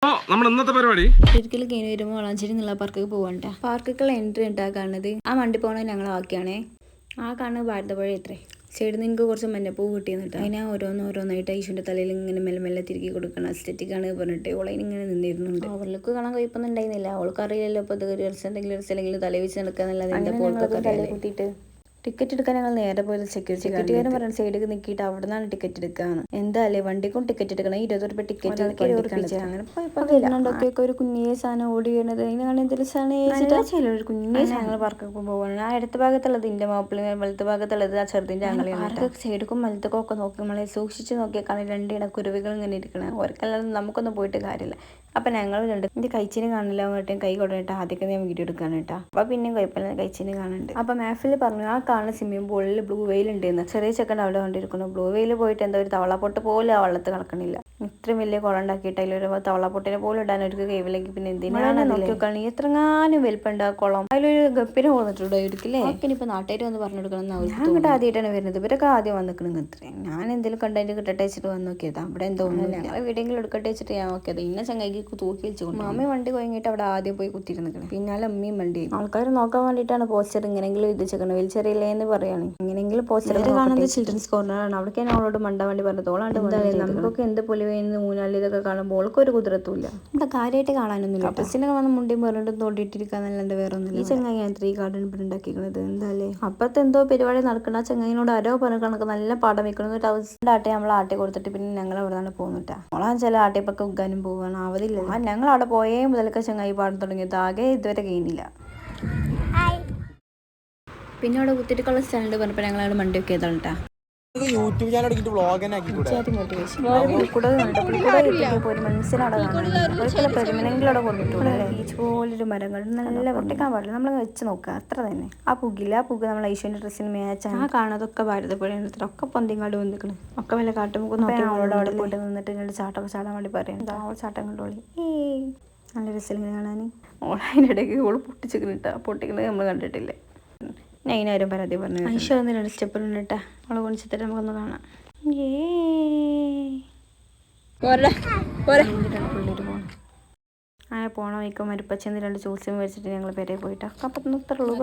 നമ്മുടെ ഇന്നത്തെ പരിപാടി ഒരിക്കലും കഴിഞ്ഞ് വരുമ്പോൾ വളാഞ്ചേരി എന്നുള്ള പാർക്കൊക്കെ പോകണ്ട. പാർക്കുകൾ എൻട്രി ഉണ്ടാക്കാണത് ആ വണ്ടി പോകണത് ഞങ്ങൾ ആക്കിയാണേ. ആ കാണുന്നത് ഭാരതപ്പുഴ എത്രേ സൈഡിൽ നിന്ന് എനിക്ക് കുറച്ച് മഞ്ഞപ്പൂ കിട്ടിയെന്നിട്ട് അതിനെ ഓരോന്നായിട്ട് ഈശോൻ്റെ തലയിൽ ഇങ്ങനെ മെല്ലെ മെല്ലെ തിരികെ കൊടുക്കണം. അസ്തെറ്റിക്കാണ് പറഞ്ഞിട്ട് ഓളൈൻ ഇങ്ങനെ നിന്നിരുന്നുണ്ട്. അവൾക്ക് കാണാൻ കഴിപ്പൊന്നും ഉണ്ടായിരുന്നില്ല. അവൾക്ക് അറിയില്ലല്ലോ ഇപ്പോൾ ഇത് അല്ലെങ്കിൽ തല വെച്ച് നടക്കാന്നല്ലാതെ എൻ്റെ പോൾക്കൊക്കെ തല കുത്തിയിട്ട് ടിക്കറ്റ് എടുക്കാൻ ഞങ്ങൾ നേരെ പോയത് സെക്യൂരിറ്റിക്കാരൻ പറഞ്ഞ സൈഡിൽ നിൽക്കിയിട്ട് അവിടെ നിന്നാണ് ടിക്കറ്റ് എടുക്കാന്ന്. എന്തായാലേ വണ്ടിക്കും ടിക്കറ്റ് എടുക്കണം. 20 രൂപ ടിക്കറ്റ് അങ്ങനെ പോയപ്പോഴൊക്കെ ഒരു കുഞ്ഞേ സാധനം ഓടി വരുന്നത് അതിനാണ് എന്തെങ്കിലും സാധനം ഒരു കുഞ്ഞേ ഞങ്ങൾ പാർക്കൊക്കെ പോവാണ്. ആ അടുത്ത ഭാഗത്തുള്ളത് ഇന്റെ മാപ്പിള, വലത്ത് ഭാഗത്തുള്ളത് ആ ചെറുതിന്റെ അങ്ങനെ സൈഡിക്കും വലത്തേക്കും ഒക്കെ നോക്കി നമ്മളെ സൂക്ഷിച്ച് നോക്കിയേക്കാണ് രണ്ടിട കുരുവികൾ ഇങ്ങനെ ഇരിക്കണം. ഓർക്കല്ലാതെ നമുക്കൊന്നും പോയിട്ട് കാര്യമില്ല. അപ്പൊ ഞങ്ങൾ രണ്ട് എന്റെ കഴിച്ചിന് കാണില്ല പറഞ്ഞിട്ട് കൈ കൊടുത്തിട്ട് ആദ്യമൊക്കെ ഞാൻ വീഡിയോ എടുക്കാൻ കേട്ടാ. അപ്പൊ പിന്നെയും കുഴപ്പമില്ല, കഴിച്ചിന് കാണുന്നുണ്ട്. അപ്പൊ മാഫിൽ പറഞ്ഞു ആ കാണുന്ന സ്വിമ്മിംഗ് പൂളിൽ ബ്ലൂ വെയിൽ ഉണ്ടെന്ന്. ചെറിയ ചെക്കൻ അവിടെ കണ്ടിരിക്കുന്നു. ബ്ലൂ വെയിൽ പോയിട്ട് എന്താ ഒരു തവളപ്പൊട്ട് പോലും ആ വെള്ളത്തിൽ കിടക്കണില്ല. ഇത്രയും വലിയ കുളം ഉണ്ടാക്കിയിട്ട് അതിലൊരു തവളപ്പൊട്ടിനെ പോലും ഇടാൻ ഒരു കഴിവില്ലെങ്കിൽ പിന്നെ എന്തിനാണ് നോക്കിയോക്കാണ് എത്രങ്ങാനും വലിപ്പുണ്ട് ആ കുളം. അതിലൊരു ഗപ്പിനെ പോന്നിട്ടുണ്ടോ ഇരിക്കില്ലേ. ഇനിയിപ്പോ നാട്ടുകാർ വന്ന് പറഞ്ഞു കൊടുക്കണം. ഞാൻ ഇങ്ങോട്ട് ആദ്യമായിട്ടാണ് വരുന്നത്. ഇവരൊക്കെ ആദ്യം വന്നിക്കണെന്ന് ഇത്രയും ഞാൻ എന്തെങ്കിലും കണ്ടതിന് കിട്ടട്ടെ വെച്ചിട്ട് വന്ന് നോക്കിയതാ. അവിടെ എന്തോ ഞങ്ങൾ വീടെങ്കിലും എടുക്കട്ടെ വെച്ചിട്ട് ഞാൻ നോക്കിയത്. ഇന്ന ചങ്ങായിക്ക് തൂക്കി വെച്ചു. മാമി വണ്ടി കൊയങ്ങിട്ട് അവിടെ ആദ്യം പോയി കുത്തിയിരുന്നിക്കണം. പിന്നാലെ അമ്മയും വണ്ടി ആൾക്കാർ നോക്കാൻ വേണ്ടിയിട്ടാണ് പോസ്റ്റർ ഇങ്ങനെങ്കിലും ഇത് ചെക്കണം. വലിച്ചെറിയില്ലേ എന്ന് പറയാണ്. ഇങ്ങനെങ്കിലും പോസ്റ്റർ കാണുന്നത് ചിൽഡ്രൻസ് കോർണറാണ്. അവിടേക്ക് ഞാൻ അവളോട് മണ്ടാൻ വേണ്ടി പറഞ്ഞത്. ഓളാണ്ട് നമുക്കൊക്കെ എന്ത് പൊലിവേന്ന് മൂന്നാല് ഇതൊക്കെ കാണുമ്പോൾ ഓൾക്ക് ഒരു കുതിരത്തുമില്ല. ഇവിടെ കാര്യമായിട്ട് കാണാനൊന്നുമില്ല. കപ്പിൾസിനൊക്കെ വന്ന് മുണ്ടിയും പറഞ്ഞിട്ട് തോണ്ടിയിട്ടിരിക്കാന്നല്ലാണ്ട് വേറെ ഒന്നുമില്ല. ഈ ചങ്ങായി ഈ ഗാർഡൻ ഇവിടെ ഉണ്ടാക്കിയിരിക്കുന്നത് എന്തായാലേ അപ്പത്തെ എന്തോ പരിപാടി നടക്കുന്ന ആ ചങ്ങായിനോട് ആരോ പറഞ്ഞ കണക്ക് നല്ല പാഠം വെക്കണം. അവസ്ഥ ആട്ടെ നമ്മൾ ആട്ടി കൊടുത്തിട്ട് പിന്നെ ഞങ്ങൾ അവിടെ നിന്നാണ് പോകുന്നിട്ടാ. ഓളാൻ ചില ആട്ടിപ്പൊക്കെ ഉഗ്ഗാനും പോവാണ്. ആവതില്ല. ഞങ്ങൾ അവിടെ പോയേ മുതലൊക്കെ ചങ്ങായി പാടാൻ തുടങ്ങിയത് ആകെ ഇതുവരെ കഴിഞ്ഞില്ല. പിന്നെ അവിടെ കുത്തിരിക്കുള്ള സ്റ്റാൻഡ് പറഞ്ഞപ്പോൾ ഞങ്ങളവിടെ മണ്ടി ഒക്കെ ചെയ്തോട്ടാ. യൂട്യൂബ് ചാനൽ എടുത്തിട്ട് വ്ളോഗ് തന്നെ ആക്കി കൂടെ. പ്രതിമനെങ്കിലും കൊണ്ടിട്ടുള്ളൂ. ബീച്ച് പോലൊരു മരങ്ങൾ നല്ല പൊട്ടിക്കാൻ പാടില്ല. നമ്മൾ വെച്ച് നോക്കുക അത്ര തന്നെ. ആ പുക നമ്മൾ ഈശോന്റെ ഡ്രസ്സിന് മാച്ച് ആ കാണാതൊക്കെ ഭാരതപ്പുഴയാണ്. ഒക്കെ പൊന്തിങ്ങാട് വന്നിക്കണം. ഒക്കെ വല്ല കാട്ടുമുക്ക് നോക്കി അവളോട് അവിടെ പോയിട്ട് നിന്നിട്ട് ഇങ്ങോട്ട് ചാട്ടം ചാടാൻ വേണ്ടി പറയാം. അവൾ ചാട്ടം കണ്ടോളി. നല്ല രസമിങ്ങനെ കാണാൻ. ഓളതിനിടയ്ക്ക് ഓള് പൊട്ടിച്ചിട്ടാ. പൊട്ടിക്കുന്നത് നമ്മൾ കണ്ടിട്ടില്ലേ. ഞാൻ അതിനാരും പരാതി പറഞ്ഞു. ഐശ്വ ഒന്ന് 2 സ്റ്റെപ്പിൽ ഇട്ടാ അവളെ കൊണിച്ചിട്ട് നമുക്കൊന്ന് കാണാം. പിള്ളേര് പോകണം. അങ്ങനെ പോണ വയ്ക്കും മരുപ്പച്ചെന്ന് 2 ചൂസ്യം മേടിച്ചിട്ട് ഞങ്ങൾ പേരെ പോയിട്ടാ. അപ്പം നിർത്തുള്ളൂ.